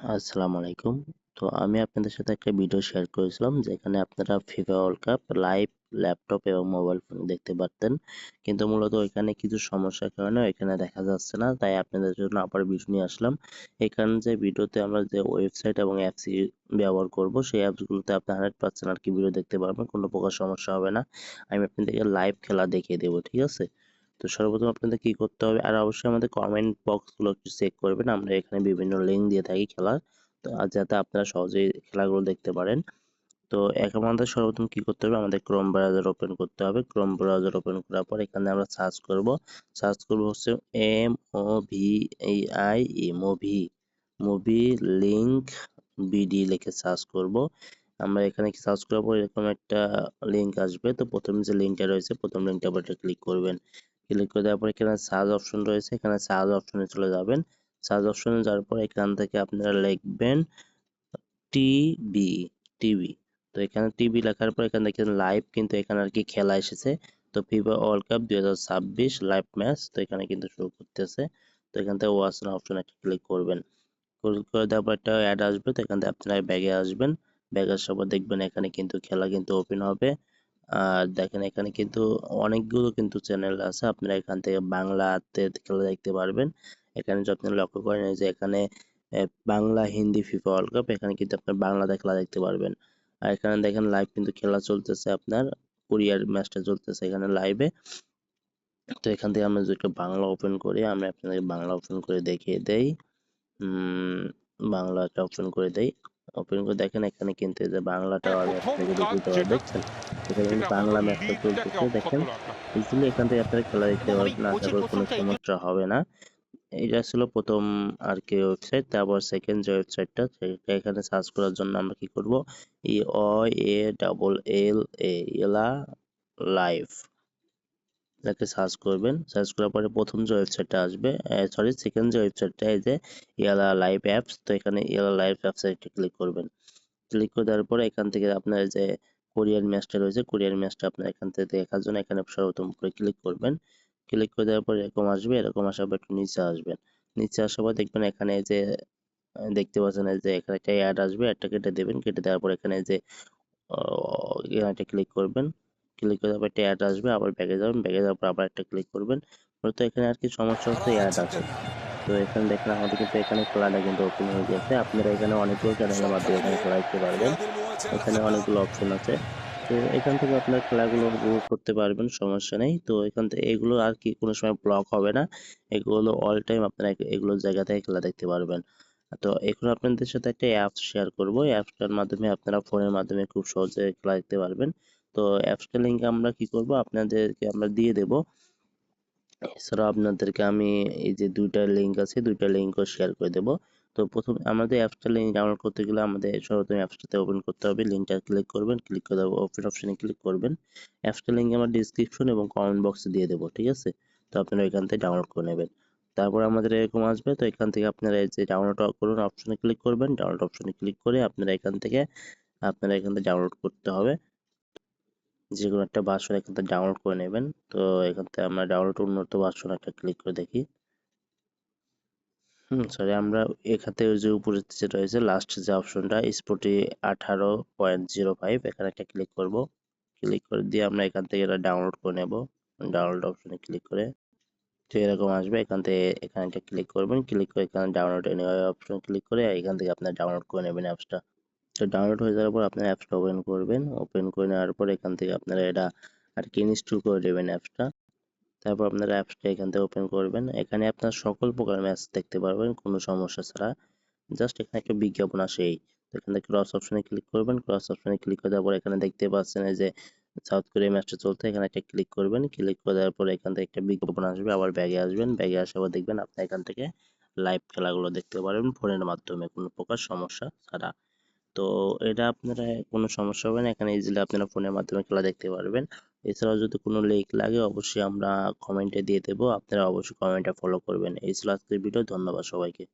আসসালামু আলাইকুম। তো আমি আপনাদের সাথে একটা ভিডিও শেয়ার করেছিলাম যেখানে আপনারা FIFA world cup live laptop এবং মোবাইল ফোনে দেখতে পারতেন, কিন্তু মূলত এখানে কিছু সমস্যার কারণে এখানে দেখা যাচ্ছে না, তাই আপনাদের জন্য আবার ভিডিও নিয়ে আসলাম। এখানে যে ভিডিওতে আমরা যে ওয়েবসাইট এবং অ্যাপস ব্যবহার করব সেই অ্যাপসগুলোতে আপনি 100% আর কি ভিডিও দেখতে পারবেন, কোনো প্রকার সমস্যা হবে না। আমি আপনাদেরকে লাইভ খেলা দেখিয়ে দেবো, ঠিক আছে? তো সর্বপ্রথম আপনাদের কি করতে হবে, আর অবশ্যই আমাদের কমেন্ট বক্স গুলো একটু চেক করবেন, আমরা এখানে বিভিন্ন লিঙ্ক দিয়ে থাকি খেলার, তো আর যাতে আপনারা সহজেই খেলাগুলো দেখতে পারেন। তো এখন আমাদের সর্বপ্রথম কি করতে হবে, আমাদের ক্রোম ব্রাউজার ওপেন করতে হবে। ক্রোম ব্রাউজার ওপেন করার পর এখানে আমরা সার্চ করব হচ্ছে মুভি মুভি লিঙ্ক বিডি লিখে সার্চ করব। আমরা এখানে সার্চ করার পর এরকম একটা লিঙ্ক আসবে, তো প্রথম যে লিঙ্কটা রয়েছে প্রথম লিঙ্কটা উপর ক্লিক করবেন। ক্লিক করে দেওয়ার পর এখানে সার্চ অপশন রয়েছে, এখানে সার্চ অপশনে চলে যাবেন। সার্চ অপশনে যাওয়ার পর এখান থেকে আপনারা লিখবেন টিবি টিভি। তো এখানে টিভি লেখার পর এখানে দেখেন লাইভ, কিন্তু এখানে আর কি খেলা এসেছে। তো FIFA world cup 2026 live match, তো এখানে কিন্তু শুরু করতেছে। তো এখান থেকে ওয়াচ নাও অপশন একটা ক্লিক করবেন। ক্লিক করে দেওয়ার পর একটা অ্যাড আসবে, তো এখান থেকে আপনারা ব্যাগে আসবেন। ব্যাগে আসার পর দেখবেন এখানে কিন্তু খেলা কিন্তু ওপেন হবে। আর দেখেন এখানে কিন্তু অনেকগুলো কিন্তু চ্যানেল আছে, আপনারা এখান থেকে বাংলাতে খেলা দেখতে পারবেন। এখানে যদি আপনি লক্ষ্য করেন এই যে এখানে Bangla Hindi FIFA world cup, এখানে কিন্তু আপনার বাংলাতে খেলা দেখতে পারবেন। আর এখানে দেখেন লাইভ কিন্তু খেলা চলতেছে, আপনার কোরিয়ার ম্যাচটা চলতেছে এখানে লাইভে। তো এখান থেকে আমরা যদি বাংলা ওপেন করি, আমি আপনাদের বাংলা ওপেন করে দেখিয়ে দেই। বাংলাটা ওপেন করে দেই। ওপেন করে দেখেন এখানে কিন্তু এই যে বাংলাটা আমি প্রথম আপনাকে কাজ দেখিয়ে দেওয়া যেটা দেখছেন, এখানে কিন্তু সেটা হলো বাংলা ম্যাচটা লিডটাকে চলতেছে দেখেন। অক্ষত রাখা ইজিলি এখান থেকে আপনারা খেলা দেখতে এবং আমি পারবেন, আশা কোচের করি কোনো প্রশংসা এই জন্য সমস্যা হবে না। এটা ছিল প্রথম আর কি ওয়েবসাইট। তারপর সেকেন্ড যে ওয়েবসাইটটা সেটা এখানে সার্চ করার জন্য আমরা কি করব, ই অ এ ডাবল এল এ এলা লাইভ এটাকে সার্চ করবেন। সার্চ করার পরে প্রথম যে ওয়েবসাইটটা আসবে, সেকেন্ড যে ওয়েবসাইটটা এই যে ইয়ালা লাইভ অ্যাপস, তো এখানে ইয়ালা লাইভ অ্যাপস একটা ক্লিক করবেন। ক্লিক করে দেওয়ার পরে এখান থেকে আপনার যে কোরিয়ান ম্যাচটা রয়েছে, কোরিয়ান ম্যাচটা আপনার এখান থেকে দেখার জন্য এখানে সর্বপ্রথম করে ক্লিক করবেন। ক্লিক করে দেওয়ার পর এরকম আসবে, এরকম আসার পর একটু নিচে আসবেন। নিচে আসার পর দেখবেন এখানে যে দেখতে পাচ্ছেন এই যে এখানে একটা অ্যাড আসবে, অ্যাডটা কেটে দেবেন। কেটে দেওয়ার পর এখানে যে এটা ক্লিক করবেন। ক্লিক করে আবার একটা অ্যাড আসবে, আবার ব্যাগে যাবেন, ব্যাগে যাওয়ার পর আবার একটা ক্লিক করবেন। মূলত এখানে আর কি সমস্যা হচ্ছে অ্যাড আসে। তো এখানে দেখেন আমাদের কিন্তু এখানে খেলাটা কিন্তু ওপেন হয়ে গেছে। আপনারা এখানে অনেকগুলো চ্যানেলের মাধ্যমে এখানে খেলা দেখতে পারবেন। এখানে অনেকগুলো অপশন আছে। তো এখান থেকে আপনার খেলাগুলো উপভোগ করতে পারবেন, সমস্যা নেই। তো এখান থেকে এগুলো আর কি কোনো সময় ব্লক হবে না, এগুলো অল টাইম আপনারা এগুলো জায়গা থেকে খেলা দেখতে পারবেন। তো এখন আপনাদের সাথে একটা অ্যাপস শেয়ার করব, অ্যাপসটার মাধ্যমে আপনারা ফোনের মাধ্যমে খুব সহজে খেলা দেখতে পারবেন। তো অ্যাপসটার লিঙ্ক আমরা কি করব, আপনাদেরকে আমরা দিয়ে দেব। এছাড়াও আপনাদেরকে আমি এই যে দুইটা লিঙ্ক আছে, দুইটা লিঙ্কও শেয়ার করে দেব। তো প্রথম আমাদের অ্যাপসটা লিঙ্ক ডাউনলোড করতে গেলে আমাদের সর্বপ্রথম অ্যাপসটাতে ওপেন করতে হবে। লিঙ্কটা ক্লিক করবেন, ক্লিক করে দেবো ওপেন অপশনে ক্লিক করবেন। অ্যাপসটার লিঙ্ক আমার ডিসক্রিপশন এবং কমেন্ট বক্সে দিয়ে দেবো, ঠিক আছে? তো আপনারা এখান থেকে ডাউনলোড করে নেবেন। তারপর আমাদের এরকম আসবে, তো এখান থেকে আপনারা এই যে ডাউনলোড করুন অপশনে ক্লিক করবেন। ডাউনলোড অপশনে ক্লিক করে আপনারা এখান থেকে ডাউনলোড করতে হবে। যেকোনো একটা ভার্সন এখান থেকে ডাউনলোড করে নেবেন। তো এখান থেকে আমরা ডাউনলোড উন্নত ভার্সন একটা ক্লিক করে দেখি। সরি, আমরা এখান থেকে ওই যে উপরে যে রয়েছে লাস্ট যে অপশনটা স্পটি 18.05, এখানে একটা ক্লিক করব। ক্লিক করে দিয়ে আমরা এখান থেকে এটা ডাউনলোড করে নেব। ডাউনলোড অপশনে ক্লিক করে তো এরকম আসবে, এখান থেকে এখানে একটা ক্লিক করবেন। ক্লিক করে এখানে ডাউনলোড এনিওয়ে অপশন ক্লিক করে এখান থেকে আপনার ডাউনলোড করে নেবেন অ্যাপসটা। তো ডাউনলোড হয়ে যাওয়ার পর আপনার অ্যাপসটা ওপেন করবেন। ওপেন করে নেওয়ার পর এখান থেকে আপনারা এটা আর কি ইনস্টল করে দেবেন অ্যাপসটা। তারপর আপনারা অ্যাপসটা এখান থেকে ওপেন করবেন। এখানে আপনার সকল প্রকার ম্যাচ দেখতে পারবেন কোনো সমস্যা ছাড়া। জাস্ট এখানে একটা বিজ্ঞাপন আসে এই। তো এখান থেকে ক্রস অপশনে ক্লিক করবেন। ক্রস অপশনে ক্লিক করে দেওয়ার পর এখানে দেখতে পাচ্ছেন এই যে সাউথ কোরিয়া ম্যাচটা চলতে, এখানে একটা ক্লিক করবেন। ক্লিক করে দেওয়ার পর এখান থেকে একটা বিজ্ঞাপন আসবে, আবার ব্যাগে আসবেন। ব্যাগে আসার পর দেখবেন আপনি এখান থেকে লাইভ খেলাগুলো দেখতে পারবেন ফোনের মাধ্যমে কোনো প্রকার সমস্যা ছাড়া। তো এটা আপনারা কোনো সমস্যা হবে না, এখানে ইজিলি আপনারা ফোনের মাধ্যমে খেলা দেখতে পারবেন। এছাড়াও যদি কোনো লিঙ্ক লাগে অবশ্যই আমরা কমেন্টে দিয়ে দেবো, আপনারা অবশ্যই কমেন্টটা ফলো করবেন। এই ছিল আজকের ভিডিও, ধন্যবাদ সবাইকে।